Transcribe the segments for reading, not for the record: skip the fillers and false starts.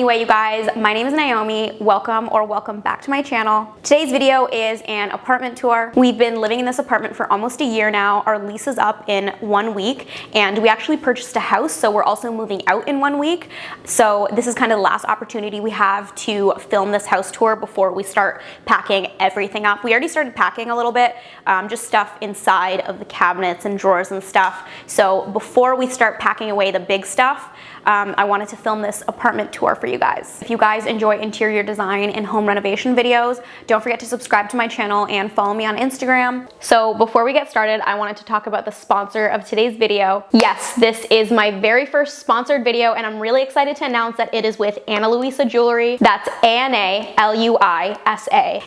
Anyway, you guys, my name is Naomi. Welcome back to my channel. Today's video is an apartment tour. We've been living in this apartment for almost a year now. Our lease is up in 1 week, and we actually purchased a house, so we're also moving out in 1 week. So this is kind of the last opportunity we have to film this house tour before we start packing everything up. We already started packing a little bit, just stuff inside of the cabinets and drawers and stuff. So before we start packing away the big stuff, I wanted to film this apartment tour for you guys. If you guys enjoy interior design and home renovation videos, don't forget to subscribe to my channel and follow me on Instagram. So before we get started, I wanted to talk about the sponsor of today's video. Yes, this is my very first sponsored video, and I'm really excited to announce that it is with Ana Luisa Jewelry. That's A-N-A-L-U-I-S-A.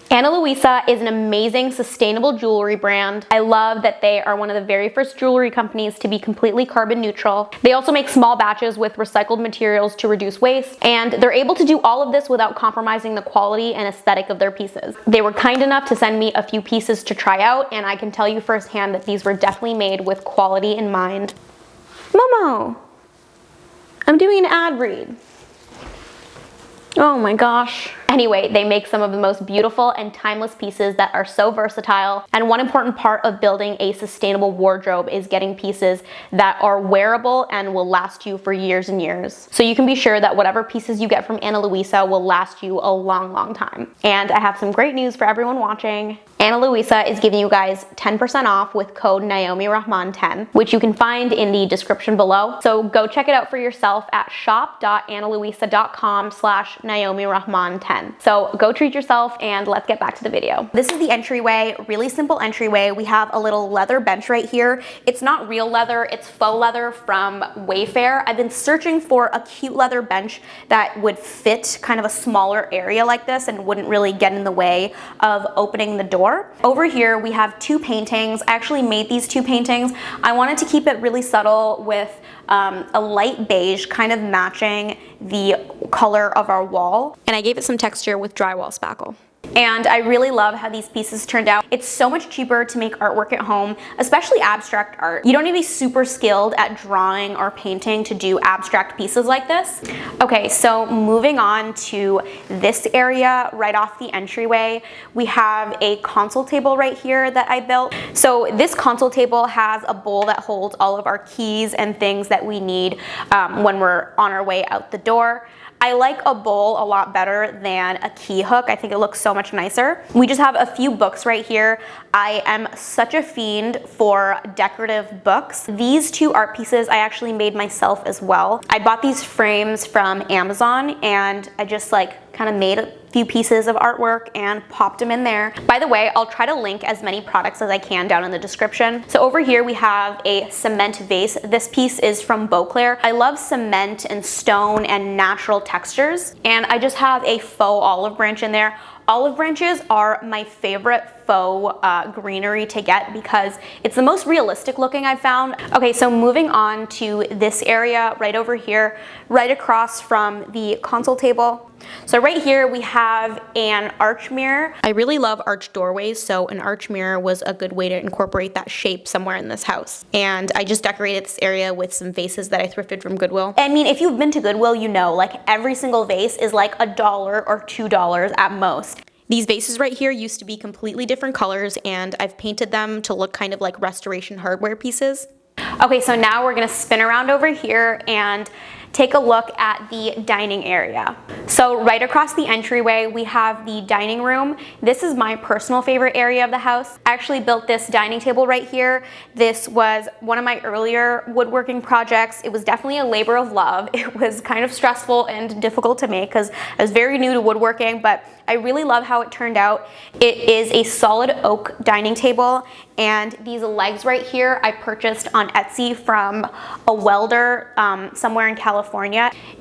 Ana Luisa is an amazing sustainable jewelry brand. I love that they are one of the very first jewelry companies to be completely carbon neutral. They also make small batches with recycled materials to reduce waste, and they're able to do all of this without compromising the quality and aesthetic of their pieces. They were kind enough to send me a few pieces to try out, and I can tell you firsthand that these were definitely made with quality in mind. Momo, I'm doing an ad read. Oh my gosh. Anyway, they make some of the most beautiful and timeless pieces that are so versatile. And one important part of building a sustainable wardrobe is getting pieces that are wearable and will last you for years and years. So you can be sure that whatever pieces you get from Ana Luisa will last you a long, long time. And I have some great news for everyone watching. Ana Luisa is giving you guys 10% off with code Naomee Rahman 10, which you can find in the description below. So go check it out for yourself at shop.analuisa.com/Naomee Rahman 10. So go treat yourself, and let's get back to the video. This is the entryway, really simple entryway. We have a little leather bench right here. It's not real leather, it's faux leather from Wayfair. I've been searching for a cute leather bench that would fit kind of a smaller area like this and wouldn't really get in the way of opening the door. Over here we have two paintings. I actually made these two paintings. I wanted to keep it really subtle with a light beige kind of matching the color of our wall, and I gave it some texture with drywall spackle. And I really love how these pieces turned out. It's so much cheaper to make artwork at home, especially abstract art. You don't need to be super skilled at drawing or painting to do abstract pieces like this. Okay, so moving on to this area right off the entryway, we have a console table right here that I built. So this console table has a bowl that holds all of our keys and things that we need when we're on our way out the door. I like a bowl a lot better than a key hook. I think it looks so much nicer. We just have a few books right here. I am such a fiend for decorative books. These two art pieces I actually made myself as well. I bought these frames from Amazon, and I just kind of made a few pieces of artwork and popped them in there. By the way, I'll try to link as many products as I can down in the description. So over here we have a cement vase. This piece is from Beauclair. I love cement and stone and natural textures, and I just have a faux olive branch in there. Olive branches are my favorite faux greenery to get because it's the most realistic looking I've found. Okay, so moving on to this area right over here, right across from the console table. So right here we have an arch mirror. I really love arch doorways, so an arch mirror was a good way to incorporate that shape somewhere in this house. And I just decorated this area with some vases that I thrifted from Goodwill. I mean, if you've been to Goodwill, you know, every single vase is like $1 or $2 at most. These vases right here used to be completely different colors, and I've painted them to look kind of like restoration hardware pieces. Okay, so now we're gonna spin around over here and take a look at the dining area. So right across the entryway, we have the dining room. This is my personal favorite area of the house. I actually built this dining table right here. This was one of my earlier woodworking projects. It was definitely a labor of love. It was kind of stressful and difficult to make because I was very new to woodworking, but I really love how it turned out. It is a solid oak dining table, and these legs right here I purchased on Etsy from a welder somewhere in California.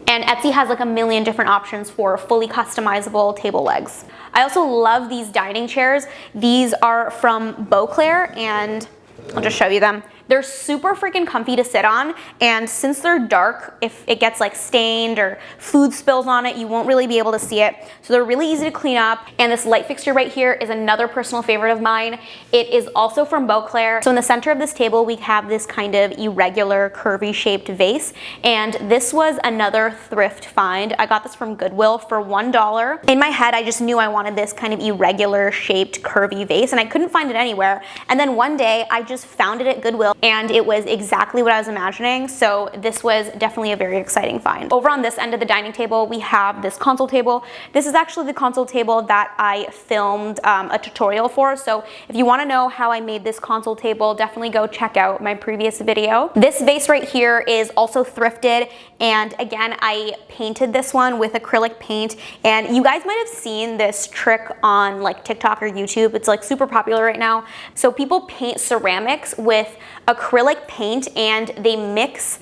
And Etsy has like a million different options for fully customizable table legs. I also love these dining chairs. These are from Beauclair, and I'll just show you them. They're super freaking comfy to sit on, and since they're dark, if it gets like stained or food spills on it, you won't really be able to see it. So they're really easy to clean up. And this light fixture right here is another personal favorite of mine. It is also from Beauclair. So in the center of this table, we have this kind of irregular curvy shaped vase, and this was another thrift find. I got this from Goodwill for $1. In my head, I just knew I wanted this kind of irregular shaped curvy vase, and I couldn't find it anywhere. And then one day I just found it at Goodwill, and it was exactly what I was imagining. So this was definitely a very exciting find. Over on this end of the dining table, we have this console table. This is actually the console table that I filmed a tutorial for. So if you want to know how I made this console table, definitely go check out my previous video. This vase right here is also thrifted, and again, I painted this one with acrylic paint, and you guys might have seen this trick on like TikTok or YouTube. It's like super popular right now. So people paint ceramics with acrylic paint, and they mix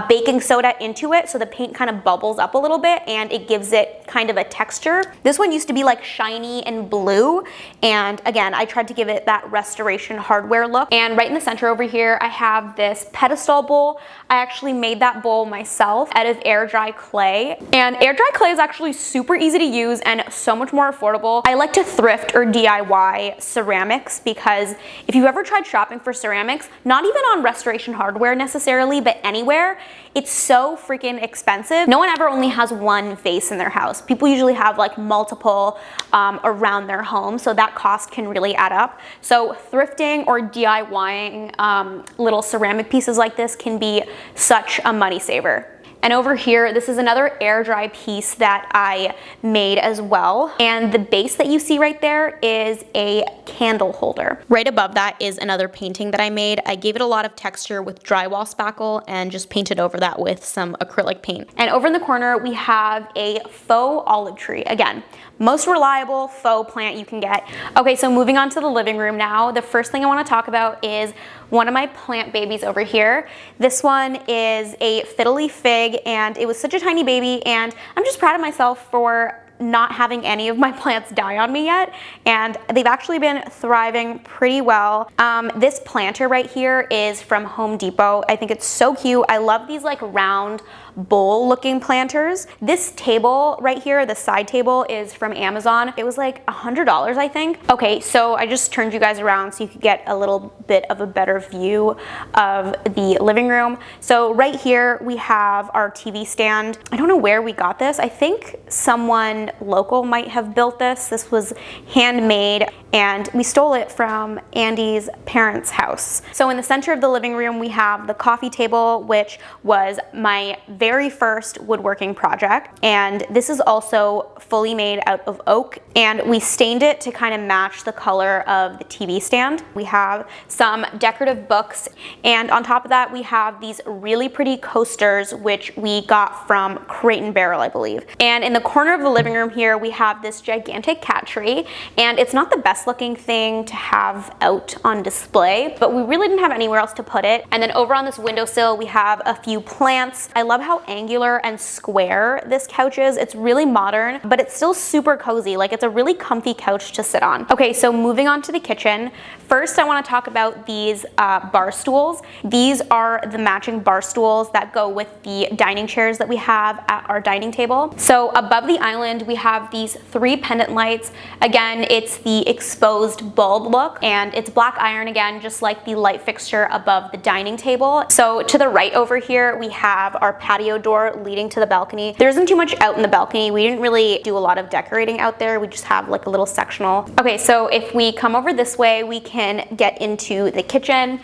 baking soda into it, so the paint kind of bubbles up a little bit and it gives it kind of a texture. This one used to be like shiny and blue, and again, I tried to give it that restoration hardware look. And right in the center over here, I have this pedestal bowl. I actually made that bowl myself out of air dry clay, and air dry clay is actually super easy to use and so much more affordable. I like to thrift or DIY ceramics because if you've ever tried shopping for ceramics, not even on restoration hardware necessarily, but anywhere, it's so freaking expensive. No one ever only has one vase in their house. People usually have like multiple around their home, so that cost can really add up. So thrifting or DIYing little ceramic pieces like this can be such a money saver. And over here, this is another air dry piece that I made as well. And the base that you see right there is a candle holder. Right above that is another painting that I made. I gave it a lot of texture with drywall spackle and just painted over that with some acrylic paint. And over in the corner, we have a faux olive tree. Again, most reliable faux plant you can get. Okay, so moving on to the living room now. The first thing I want to talk about is one of my plant babies over here. This one is a fiddly fig, and it was such a tiny baby, and I'm just proud of myself for not having any of my plants die on me yet, and they've actually been thriving pretty well. This planter right here is from Home Depot. I think it's so cute. I love these like round bowl looking planters. This table right here, the side table, is from Amazon. It was like $100, I think. Okay, so I just turned you guys around so you could get a little bit of a better view of the living room. So right here we have our TV stand. I don't know where we got this. I think someone local might have built this. This was handmade, and we stole it from Andy's parents' house. So in the center of the living room, we have the coffee table, which was my very first woodworking project, and this is also fully made out of oak, and we stained it to kind of match the color of the TV stand. We have some decorative books, and on top of that we have these really pretty coasters, which we got from Crate & Barrel, I believe. And in the corner of the living room here, we have this gigantic cat tree, and it's not the best looking thing to have out on display, but we really didn't have anywhere else to put it. And then over on this windowsill, we have a few plants. I love how angular and square this couch is. It's really modern, but it's still super cozy. Like, it's a really comfy couch to sit on. Okay, so moving on to the kitchen. First, I want to talk about these bar stools. These are the matching bar stools that go with the dining chairs that we have at our dining table. So above the island, we have these 3 pendant lights. Again, it's the exposed bulb look, and it's black iron again, just like the light fixture above the dining table. So to the right over here, we have our patio door leading to the balcony. There isn't too much out in the balcony. We didn't really do a lot of decorating out there. We just have like a little sectional. Okay, so if we come over this way, we can get into the kitchen.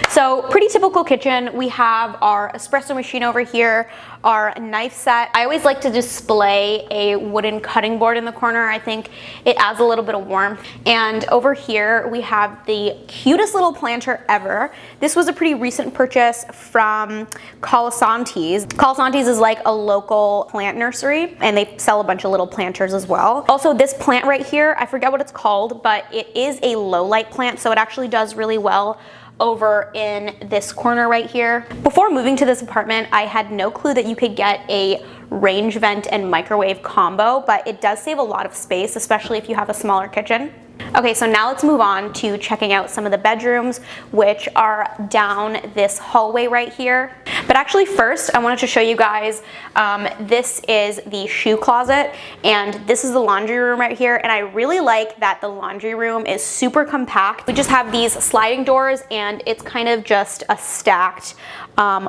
So pretty typical kitchen. We have our espresso machine over here, our knife set. I always like to display a wooden cutting board in the corner. I think it adds a little bit of warmth. And over here we have the cutest little planter ever. This was a pretty recent purchase from Colasantes. Colasantes is like a local plant nursery, and they sell a bunch of little planters as well. Also, this plant right here, I forget what it's called, but it is a low light plant, so it actually does really well over in this corner right here. Before moving to this apartment, I had no clue that you could get a range vent and microwave combo, but it does save a lot of space, especially if you have a smaller kitchen. Okay, so now let's move on to checking out some of the bedrooms, which are down this hallway right here. But actually first, I wanted to show you guys, this is the shoe closet, and this is the laundry room right here, and I really like that the laundry room is super compact. We just have these sliding doors, and it's kind of just a stacked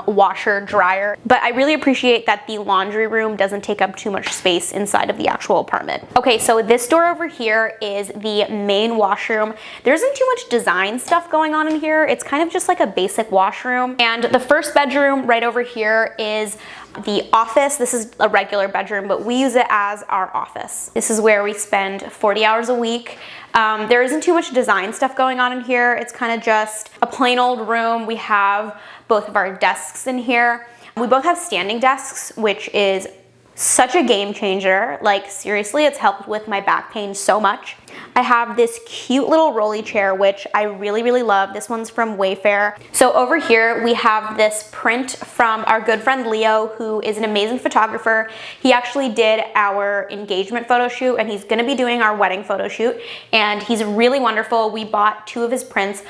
washer dryer. But I really appreciate that the laundry room doesn't take up too much space inside of the actual apartment. Okay, so this door over here is the main washroom. There isn't too much design stuff going on in here. It's kind of just like a basic washroom. And the first bedroom right over here is the office. This is a regular bedroom, but we use it as our office. This is where we spend 40 hours a week. There isn't too much design stuff going on in here. It's kind of just a plain old room. We have both of our desks in here. We both have standing desks, which is such a game changer. Like seriously, it's helped with my back pain so much. I have this cute little rolly chair, which I really, really love. This one's from Wayfair. So over here, we have this print from our good friend Leo, who is an amazing photographer. He actually did our engagement photo shoot, and he's gonna be doing our wedding photo shoot, and he's really wonderful. We bought 2 of his prints.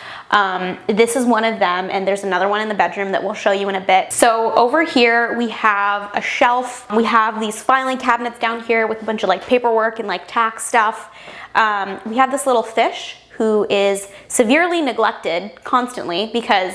This is one of them, and there's another one in the bedroom that we'll show you in a bit. So over here, we have a shelf. We have these filing cabinets down here with a bunch of like paperwork and like tax stuff. We have this little fish who is severely neglected constantly because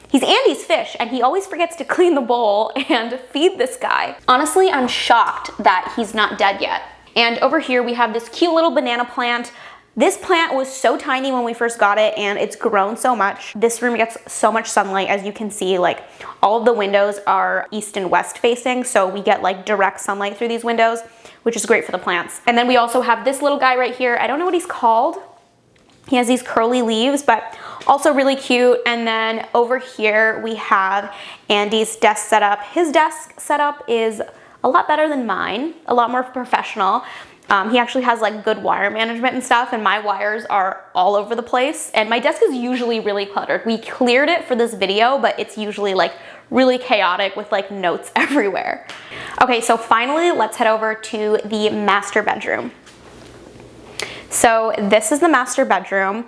he's Andy's fish and he always forgets to clean the bowl and feed this guy. Honestly, I'm shocked that he's not dead yet. And over here we have this cute little banana plant. This plant was so tiny when we first got it, and it's grown so much. This room gets so much sunlight, as you can see. Like all of the windows are east and west facing, so we get like direct sunlight through these windows, which is great for the plants. And then we also have this little guy right here. I don't know what he's called. He has these curly leaves, but also really cute. And then over here we have Andy's desk setup. His desk setup is a lot better than mine, a lot more professional. He actually has like good wire management and stuff, and my wires are all over the place. And my desk is usually really cluttered. We cleared it for this video, but it's usually like really chaotic with like notes everywhere. Okay, so finally, let's head over to the master bedroom. So this is the master bedroom.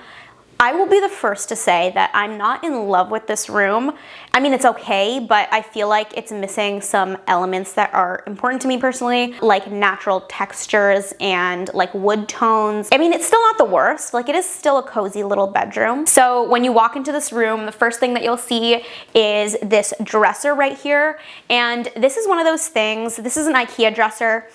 I will be the first to say that I'm not in love with this room. I mean, it's okay, but I feel like it's missing some elements that are important to me personally, like natural textures and like wood tones. I mean, it's still not the worst. Like, it is still a cozy little bedroom. So when you walk into this room, the first thing that you'll see is this dresser right here. And this is one of those things, this is an IKEA dresser.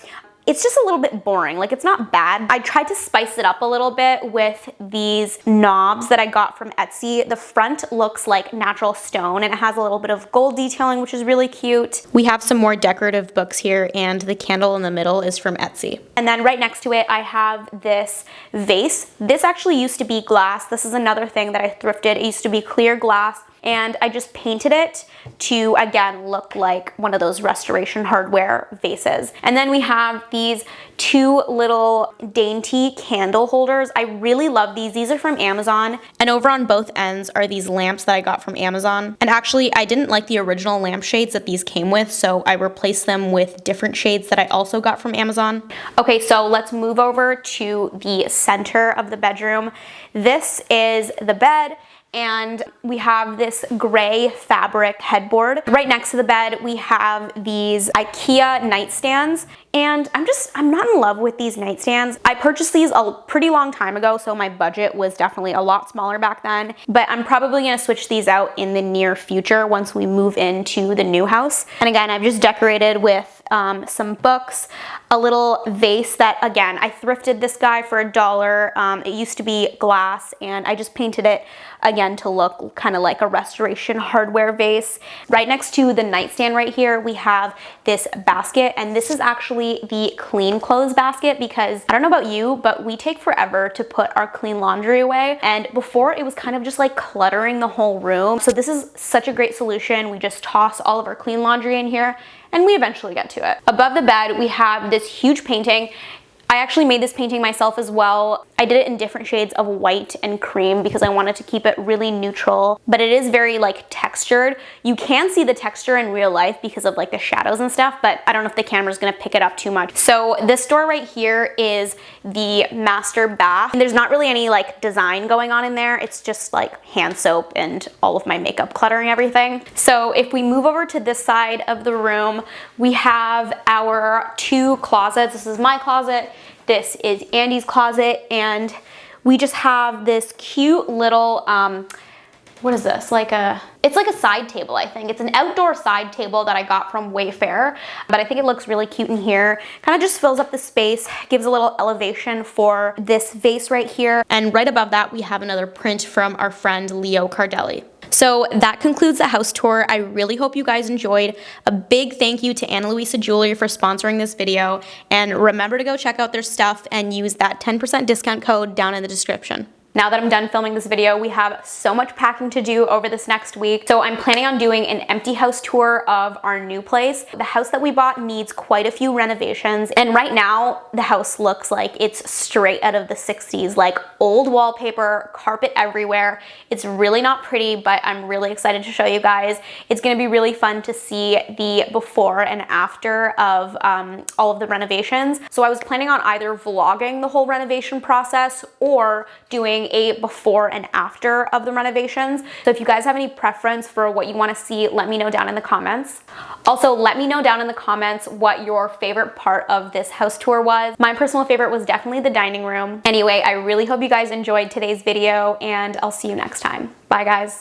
It's just a little bit boring. Like, it's not bad. I tried to spice it up a little bit with these knobs that I got from Etsy. The front looks like natural stone, and it has a little bit of gold detailing, which is really cute. We have some more decorative books here, and the candle in the middle is from Etsy. And then right next to it, I have this vase. This actually used to be glass. This is another thing that I thrifted. It used to be clear glass, and I just painted it to, again, look like one of those restoration hardware vases. And then we have these 2 little dainty candle holders. I really love these. These are from Amazon. And over on both ends are these lamps that I got from Amazon. And actually, I didn't like the original lampshades that these came with, so I replaced them with different shades that I also got from Amazon. Okay, so let's move over to the center of the bedroom. This is the bed, and we have this gray fabric headboard. Right next to the bed, we have these IKEA nightstands, and I'm not in love with these nightstands. I purchased these a pretty long time ago, so my budget was definitely a lot smaller back then, but I'm probably gonna switch these out in the near future once we move into the new house. And again, I've just decorated with some books, a little vase that, again, I thrifted this guy for $1. It used to be glass, and I just painted it again to look kind of like a restoration hardware vase. Right next to the nightstand right here, we have this basket, and this is actually the clean clothes basket because I don't know about you, but we take forever to put our clean laundry away, and before it was kind of just like cluttering the whole room. So this is such a great solution. We just toss all of our clean laundry in here, and we eventually get to it. Above the bed, we have this huge painting. I actually made this painting myself as well. I did it in different shades of white and cream because I wanted to keep it really neutral, but it is very like textured. You can see the texture in real life because of like the shadows and stuff, but I don't know if the camera's gonna pick it up too much. So this door right here is the master bath. And there's not really any like design going on in there. It's just like hand soap and all of my makeup cluttering everything. So if we move over to this side of the room, we have our two closets. This is my closet. This is Andy's closet, and we just have this cute little, what is this? It's like a side table, I think. It's an outdoor side table that I got from Wayfair, but I think it looks really cute in here. Kind of just fills up the space, gives a little elevation for this vase right here. And right above that, we have another print from our friend Leo Cardelli. So that concludes the house tour. I really hope you guys enjoyed. A big thank you to Ana Luisa Jewelry for sponsoring this video. And remember to go check out their stuff and use that 10% discount code down in the description. Now that I'm done filming this video, we have so much packing to do over this next week. So I'm planning on doing an empty house tour of our new place. The house that we bought needs quite a few renovations. And right now, the house looks like it's straight out of the 60s, like old wallpaper, carpet everywhere. It's really not pretty, but I'm really excited to show you guys. It's gonna be really fun to see the before and after of all of the renovations. So I was planning on either vlogging the whole renovation process or doing a before and after of the renovations. So if you guys have any preference for what you want to see, let me know down in the comments. Also, let me know down in the comments what your favorite part of this house tour was. My personal favorite was definitely the dining room. Anyway, I really hope you guys enjoyed today's video, and I'll see you next time. Bye guys.